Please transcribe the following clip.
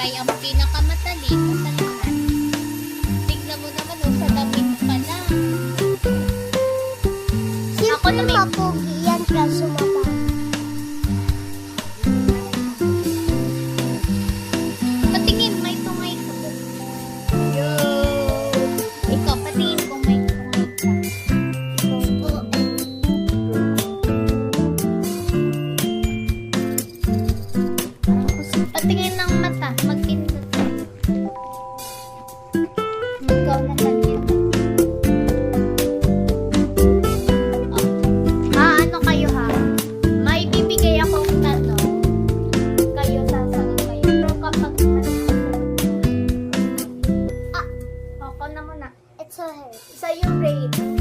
ay ang pinakamatalik sa lahat. Tignan mo naman sa damit pa lang. Ako na may... Mapogi yan kaso mababa. Patingin, may tungay ko. Yo! Ikaw, patingin kung may tungay ka. Patingin ng mata, magpindot. Ikaw na lang yun. Ano kayo ha? May bibigay akong tanong. Kayo sasagot kayo. Pero kapag ako na muna. It's okay. Sa yung rate,